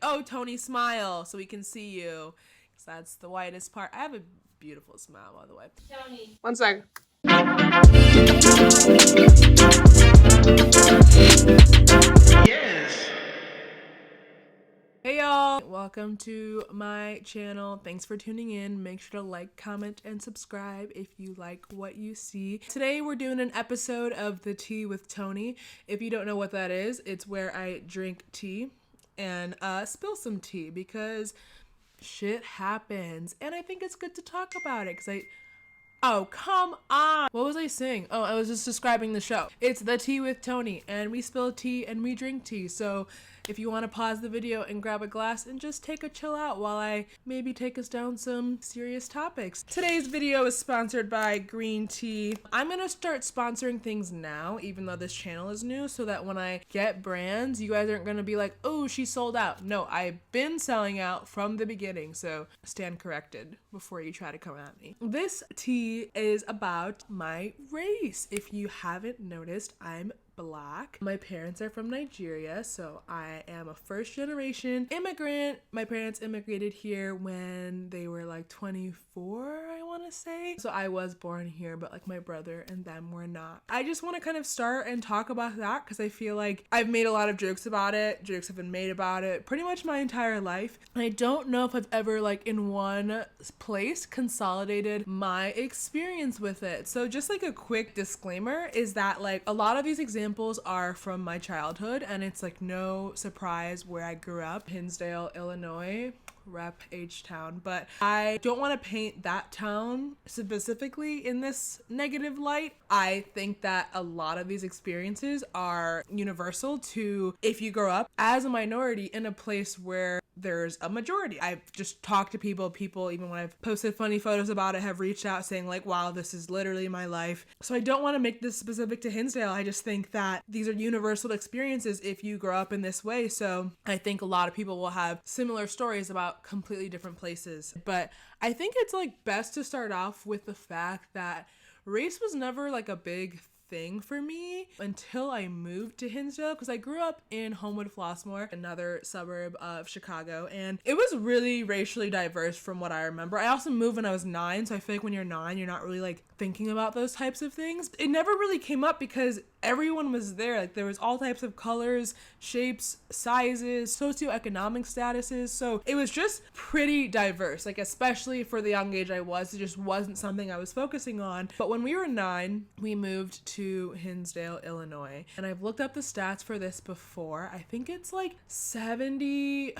Oh, Toni, smile so we can see you. Because that's the whitest part. I have a beautiful smile, by the way. Toni. One sec. Yes. Hey y'all, welcome to my channel. Thanks for tuning in. Make sure to like, comment, and subscribe if you like what you see. Today we're doing an episode of the Tea with Toni. If you don't know what that is, it's where I drink tea and spill some tea because shit happens. And I think it's good to talk about it because oh, come on. What was I saying? Oh, I was just describing the show. It's the Tea with Toni, and we spill tea and we drink tea. So if you want to pause the video and grab a glass and just take a chill out while I maybe take us down some serious topics. Today's video is sponsored by green tea. I'm going to start sponsoring things now, even though this channel is new, so that when I get brands, you guys aren't going to be like, oh, she sold out. No, I've been selling out from the beginning, so stand corrected before you try to come at me. This tea is about my race. If you haven't noticed, I'm Black. My parents are from Nigeria, so I am a first generation immigrant. My parents immigrated here when they were like 24, I want to say. So I was born here, but like my brother and them were not. I just want to kind of start and talk about that because I feel like I've made a lot of jokes about it. Jokes have been made about it pretty much my entire life. And I don't know if I've ever like in one place consolidated my experience with it. So just like a quick disclaimer is that like a lot of these examples are from my childhood, and it's like no surprise where I grew up, Hinsdale, Illinois, rep H-Town, but I don't want to paint that town specifically in this negative light. I think that a lot of these experiences are universal to if you grow up as a minority in a place where there's a majority. I've just talked to people even when I've posted funny photos about it have reached out saying like, wow, this is literally my life. So I don't want to make this specific to Hinsdale. I just think that these are universal experiences if you grow up in this way. So I think a lot of people will have similar stories about completely different places. But I think it's like best to start off with the fact that race was never like a big thing for me until I moved to Hinsdale, because I grew up in Homewood Flossmoor, another suburb of Chicago, and it was really racially diverse from what I remember. I also moved when I was 9, so I feel like when you're 9 you're not really like thinking about those types of things. It never really came up because everyone was there. Like there was all types of colors, shapes, sizes, socioeconomic statuses, so it was just pretty diverse, like especially for the young age I was. It just wasn't something I was focusing on. But when we were 9 we moved to Hinsdale, Illinois, and I've looked up the stats for this before. I think it's like 8%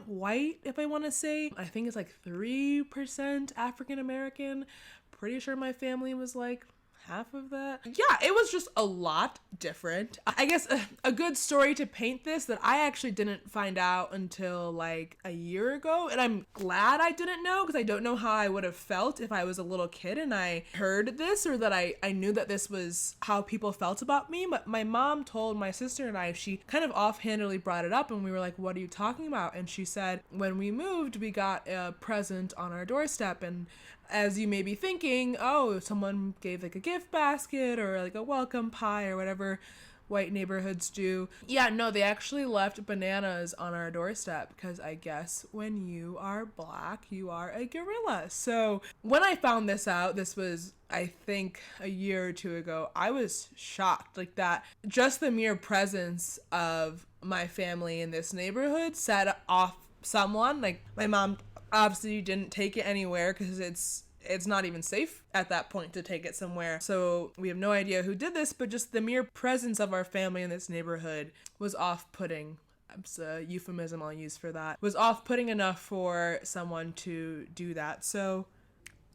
white, if I want to say. I think it's like 3% African American. Pretty sure my family was like half of that. Yeah, it was just a lot different. I guess a good story to paint this that I actually didn't find out until like a year ago, and I'm glad I didn't know because I don't know how I would have felt if I was a little kid and I heard this, or that I knew that this was how people felt about me. But my mom told my sister and I, she kind of offhandedly brought it up and we were like, what are you talking about? And she said, when we moved we got a present on our doorstep, and as you may be thinking, oh, someone gave like a gift basket or like a welcome pie or whatever white neighborhoods do. Yeah, no, they actually left bananas on our doorstep because I guess when you are Black, you are a gorilla. So when I found this out, this was, I think, a year or two ago, I was shocked. Like that, just the mere presence of my family in this neighborhood set off someone. Like my mom obviously didn't take it anywhere because it's not even safe at that point to take it somewhere. So we have no idea who did this, but just the mere presence of our family in this neighborhood was off-putting. It's a euphemism I'll use for that. Was off-putting enough for someone to do that. So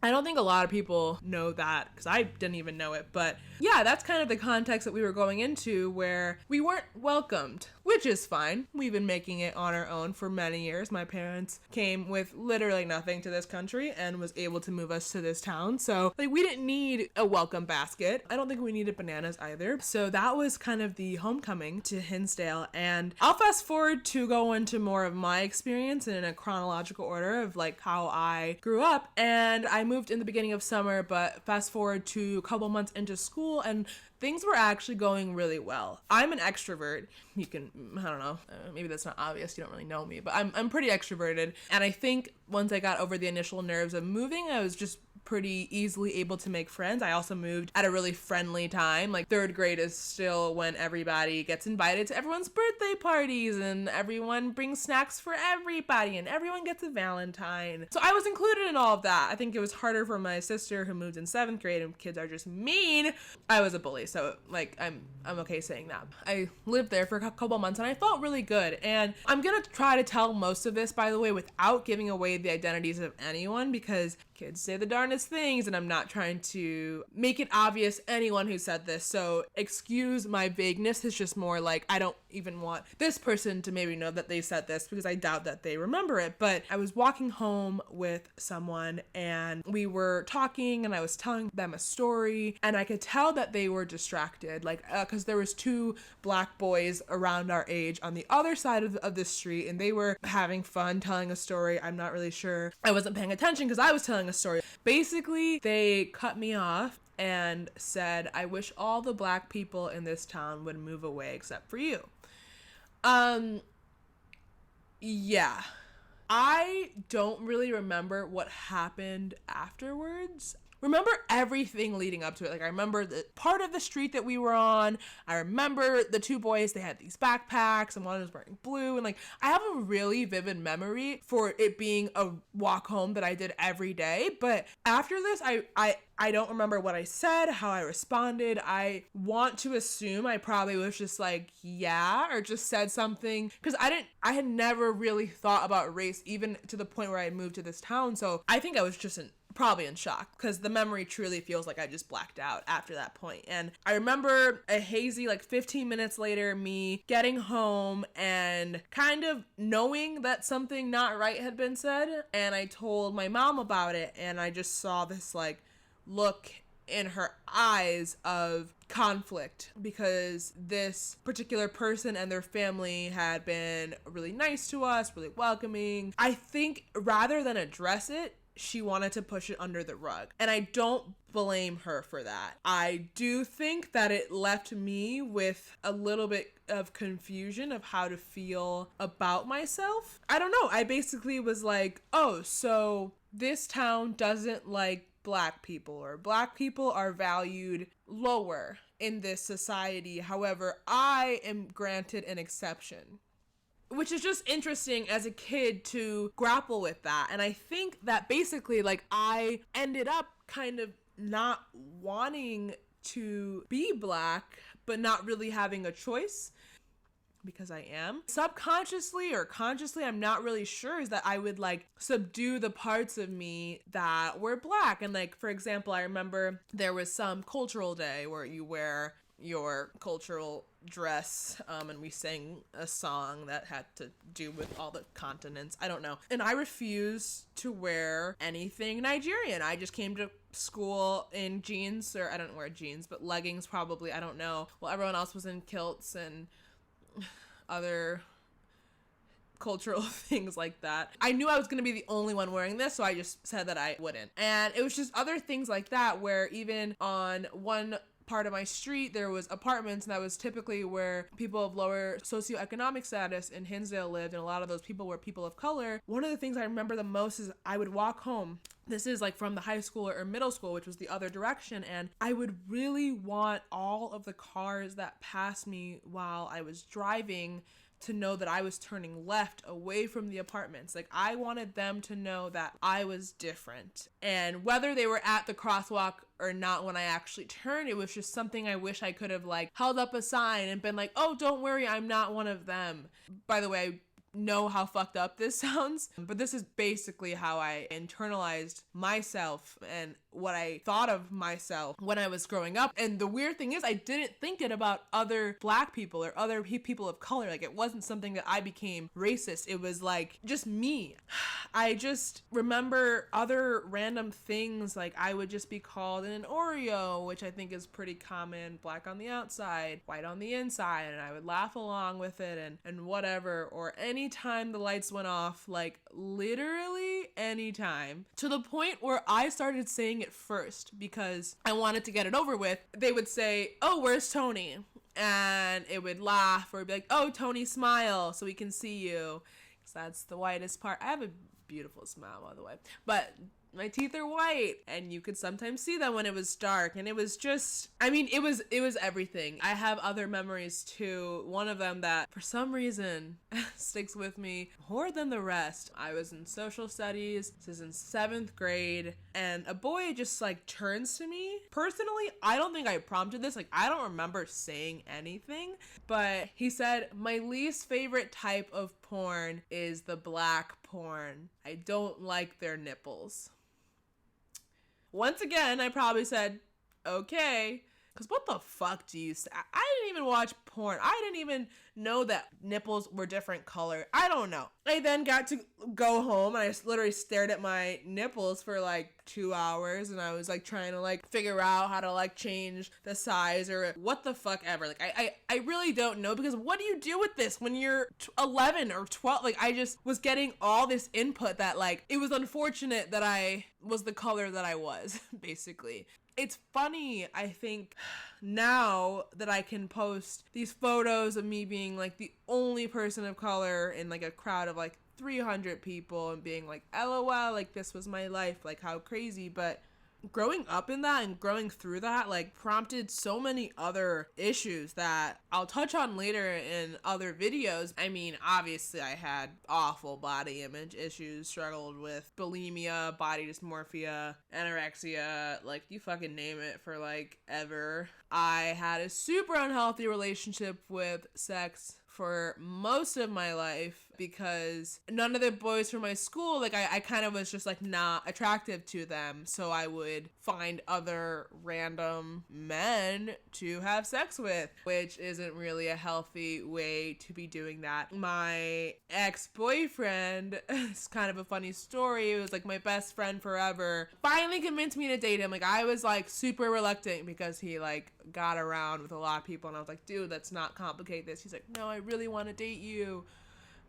I don't think a lot of people know that because I didn't even know it. But yeah, that's kind of the context that we were going into, where we weren't welcomed, which is fine. We've been making it on our own for many years. My parents came with literally nothing to this country and was able to move us to this town. So like we didn't need a welcome basket. I don't think we needed bananas either. So that was kind of the homecoming to Hinsdale. And I'll fast forward to go into more of my experience in a chronological order of like how I grew up. And I moved moved in the beginning of summer, but fast forward to a couple months into school and things were actually going really well. I'm an extrovert. You can, I don't know, maybe that's not obvious. You don't really know me, but I'm pretty extroverted. And I think once I got over the initial nerves of moving, I was just pretty easily able to make friends. I also moved at a really friendly time. Like 3rd grade is still when everybody gets invited to everyone's birthday parties and everyone brings snacks for everybody and everyone gets a Valentine. So I was included in all of that. I think it was harder for my sister who moved in 7th grade and kids are just mean. I was a bully, so like I'm okay saying that. I lived there for a couple months and I felt really good. And I'm gonna try to tell most of this, by the way, without giving away the identities of anyone, because kids say the darndest things and I'm not trying to make it obvious anyone who said this. So excuse my vagueness. It's just more like I don't even want this person to maybe know that they said this because I doubt that they remember it. But I was walking home with someone and we were talking and I was telling them a story and I could tell that they were distracted, like because there was 2 black boys around our age on the other side of the street and they were having fun telling a story. I'm not really sure. I wasn't paying attention because I was telling a story. Basically, they cut me off and said, "I wish all the black people in this town would move away except for you." Yeah. I don't really remember what happened afterwards. Remember everything leading up to it. Like I remember the part of the street that we were on. I remember the 2 boys, they had these backpacks and one was wearing blue. And like, I have a really vivid memory for it being a walk home that I did every day. But after this, I don't remember what I said, how I responded. I want to assume I probably was just like, yeah, or just said something. Because I had never really thought about race, even to the point where I had moved to this town. So I think I was just probably in shock because the memory truly feels like I just blacked out after that point. And I remember a hazy, like 15 minutes later, me getting home and kind of knowing that something not right had been said. And I told my mom about it and I just saw this like look in her eyes of conflict because this particular person and their family had been really nice to us, really welcoming. I think rather than address it, she wanted to push it under the rug. And I don't blame her for that. I do think that it left me with a little bit of confusion of how to feel about myself. I don't know. I basically was like, oh, so this town doesn't like black people, or black people are valued lower in this society. However, I am granted an exception. Which is just interesting as a kid to grapple with that. And I think that basically, like, I ended up kind of not wanting to be black, but not really having a choice because I am. Subconsciously or consciously, I'm not really sure, is that I would like subdue the parts of me that were black. And like, for example, I remember there was some cultural day where you wear your cultural dress and we sang a song that had to do with all the continents. I don't know. And I refused to wear anything Nigerian. I just came to school in jeans, or I don't wear jeans, but leggings probably, I don't know. Well, everyone else was in kilts and other cultural things like that. I knew I was going to be the only one wearing this, so I just said that I wouldn't. And it was just other things like that where even on one part of my street there was apartments, and that was typically where people of lower socioeconomic status in Hinsdale lived, and a lot of those people were people of color. One of the things I remember the most is I would walk home. This is like from the high school or middle school, which was the other direction, and I would really want all of the cars that passed me while I was driving to know that I was turning left away from the apartments. Like, I wanted them to know that I was different. And whether they were at the crosswalk or not when I actually turned, it was just something I wish I could have like held up a sign and been like, oh, don't worry, I'm not one of them. By the way, I know how fucked up this sounds, but this is basically how I internalized myself and what I thought of myself when I was growing up. And the weird thing is, I didn't think it about other black people or other people of color. Like, it wasn't something that I became racist. It was like just me. I just remember other random things, like I would just be called an Oreo, which I think is pretty common, black on the outside, white on the inside, and I would laugh along with it and whatever. Or anytime the lights went off, like literally anytime, to the point where I started saying it first because I wanted to get it over with. They would say, oh, where's Toni? And it would laugh, or be like, oh, Toni, smile so we can see you. Because that's the whitest part. I have a beautiful smile, by the way. But my teeth are white, and you could sometimes see them when it was dark, and it was just, I mean, it was everything. I have other memories too. One of them that for some reason sticks with me more than the rest. I was in social studies. This is in 7th grade, and a boy just like turns to me. Personally, I don't think I prompted this. Like, I don't remember saying anything, but he said, my least favorite type of porn is the black porn. I don't like their nipples. Once again, I probably said, okay, because what the fuck do you say? I didn't even watch porn. I didn't even know that nipples were different color. I don't know. I then got to go home, and I literally stared at my nipples for like 2 hours, and I was like trying to like figure out how to like change the size or what the fuck ever. Like I really don't know, because what do you do with this when you're 11 or 12? Like, I just was getting all this input that like, it was unfortunate that I was the color that I was, basically. It's funny, I think, now that I can post these photos of me being like the only person of color in like a crowd of like 300 people and being like, LOL, like this was my life, like how crazy. But growing up in that and growing through that like prompted so many other issues that I'll touch on later in other videos. I mean, obviously I had awful body image issues, struggled with bulimia, body dysmorphia, anorexia, like you fucking name it, for like ever. I had a super unhealthy relationship with sex for most of my life because none of the boys from my school, like I kind of was just like not attractive to them. So I would find other random men to have sex with, which isn't really a healthy way to be doing that. My ex-boyfriend, it's kind of a funny story. It was like my best friend forever, finally convinced me to date him. Like, I was like super reluctant because he like got around with a lot of people, and I was like, dude, let's not complicate this. He's like, no, I really want to date you.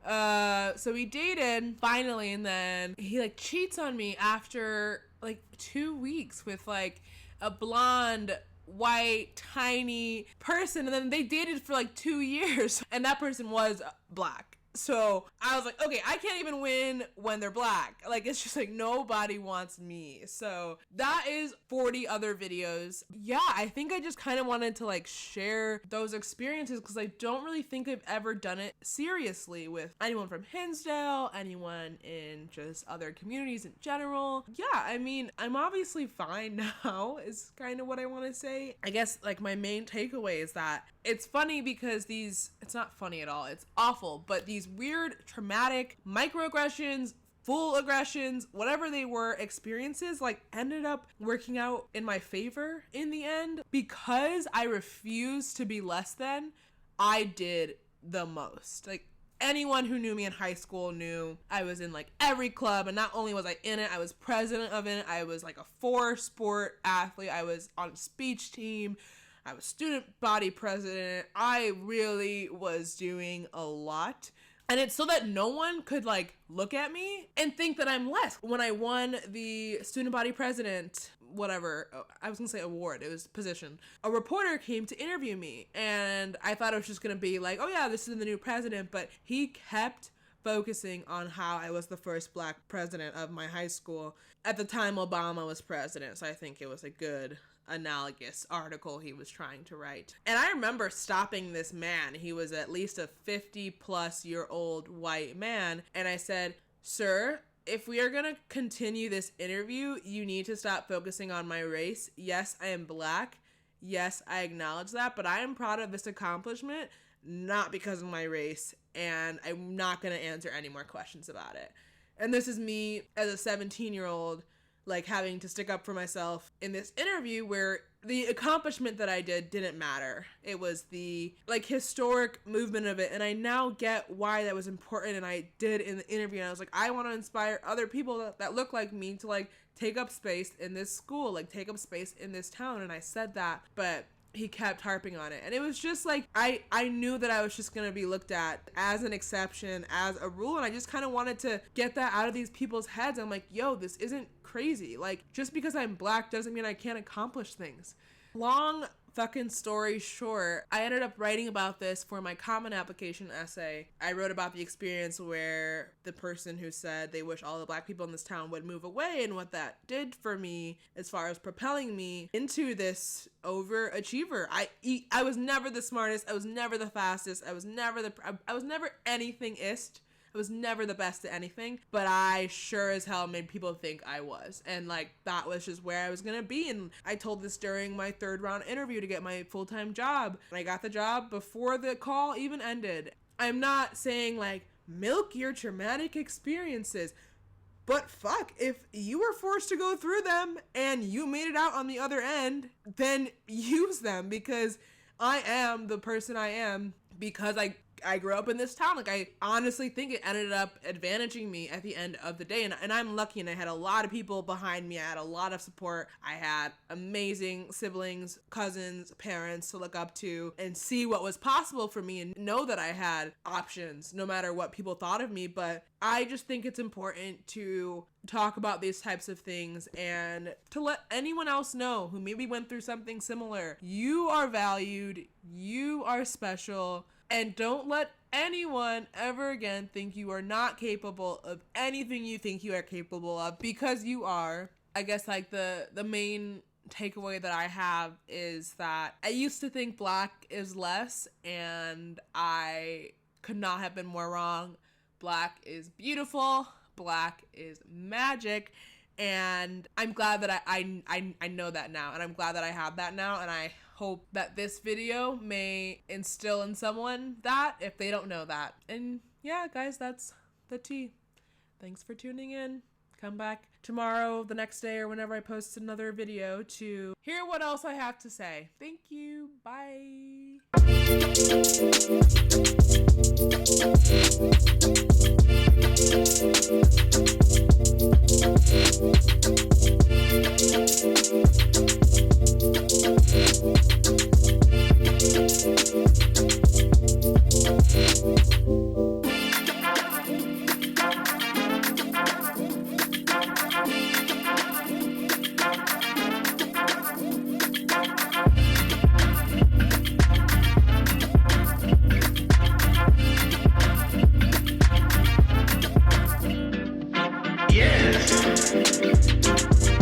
So we dated finally, and then he like cheats on me after like 2 weeks with like a blonde, white, tiny person, and then they dated for like 2 years, and that person was black. So I was like, okay, I can't even win when they're black. Like, it's just like nobody wants me. So that is 40 other videos. Yeah, I think I just kind of wanted to like share those experiences because I don't really think I've ever done it seriously with anyone from Hinsdale, anyone in just other communities in general. Yeah, I mean, I'm obviously fine now is kind of what I want to say. I guess like my main takeaway is that it's funny because it's not funny at all, it's awful, but these weird traumatic microaggressions, full aggressions, whatever they were, experiences like ended up working out in my favor in the end because I refused to be less than. I did the most. Like, anyone who knew me in high school knew I was in like every club, and not only was I in it, I was president of it. I was like a 4-sport athlete. I was on a speech team. I was student body president. I really was doing a lot. And it's so that no one could like look at me and think that I'm less. When I won the student body president, whatever, I was gonna say award, it was position, a reporter came to interview me, and I thought it was just gonna be like, oh yeah, this is the new president, but he kept focusing on how I was the first black president of my high school. At the time, Obama was president, so I think it was a good analogous article he was trying to write. And I remember stopping this man. He was at least a 50-plus-year-old white man, and I said, sir, if we are gonna continue this interview, you need to stop focusing on my race. Yes, I am black. Yes, I acknowledge that, but I am proud of this accomplishment, not because of my race, and I'm not gonna answer any more questions about it. And this is me as a 17-year-old, like having to stick up for myself in this interview where the accomplishment that I did didn't matter. It was the like historic movement of it. And I now get why that was important. And I did in the interview. And I was like, I want to inspire other people that look like me to like take up space in this school, like take up space in this town. And I said that, but he kept harping on it. And it was just like, I knew that I was just gonna be looked at as an exception, as a rule, and I just kind of wanted to get that out of these people's heads. I'm like, yo, this isn't crazy. Like, just because I'm black doesn't mean I can't accomplish things. Long fucking story short, I ended up writing about this for my comment application essay. I wrote about the experience where the person who said they wish all the black people in this town would move away, and what that did for me as far as propelling me into this overachiever. I was never the smartest, I was never the fastest, I was never anything-ist. I was never the best at anything, but I sure as hell made people think I was. And like, that was just where I was gonna be. And I told this during my 3rd round interview to get my full-time job. And I got the job before the call even ended. I'm not saying like, milk your traumatic experiences, but fuck, if you were forced to go through them and you made it out on the other end, then use them, because I am the person I am because I grew up in this town. Like, I honestly think it ended up advantaging me at the end of the day. And I'm lucky, and I had a lot of people behind me. I had a lot of support. I had amazing siblings, cousins, parents to look up to and see what was possible for me and know that I had options no matter what people thought of me. But I just think it's important to talk about these types of things and to let anyone else know who maybe went through something similar. You are valued. You are special. And don't let anyone ever again think you are not capable of anything you think you are capable of, because you are. I guess like the main takeaway that I have is that I used to think black is less, and I could not have been more wrong. Black is beautiful. Black is magic. And I'm glad that I know that now, and I'm glad that I have that now, and I hope that this video may instill in someone that if they don't know that. And yeah, guys, that's the tea. Thanks for tuning in. Come back tomorrow, the next day, or whenever I post another video to hear what else I have to say. Thank you. Bye.